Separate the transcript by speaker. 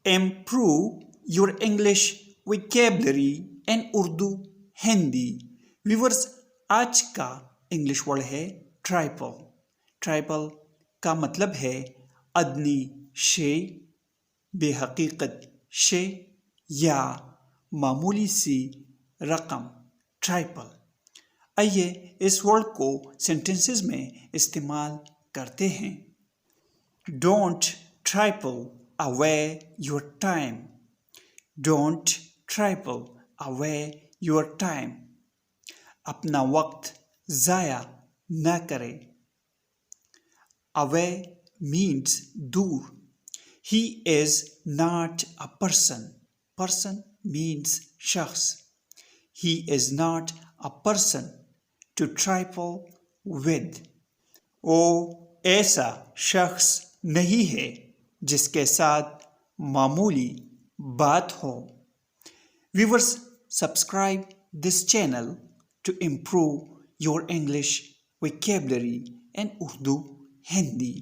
Speaker 1: improve your English vocabulary and Urdu Hindi. Viewers, आज का English word है ट्राइपल। ट्राइपल का मतलब है अदनी शे, बेहकीकत शे या मामूली सी रकम। ट्राइपल। आइए इस वर्ड को सेंटेंसेस में इस्तेमाल करते हैं। Don't trifle away your time. Don't trifle away your time. अपना वक्त ज़ाया न करें। अवे मीन्स दूर। He is not a person. Person means शख्स। He is not a person to trifle with. वो ऐसा शख्स नहीं है जिसके साथ मामूली बात हो। Viewers, subscribe this channel to improve your English vocabulary and Urdu Hindi.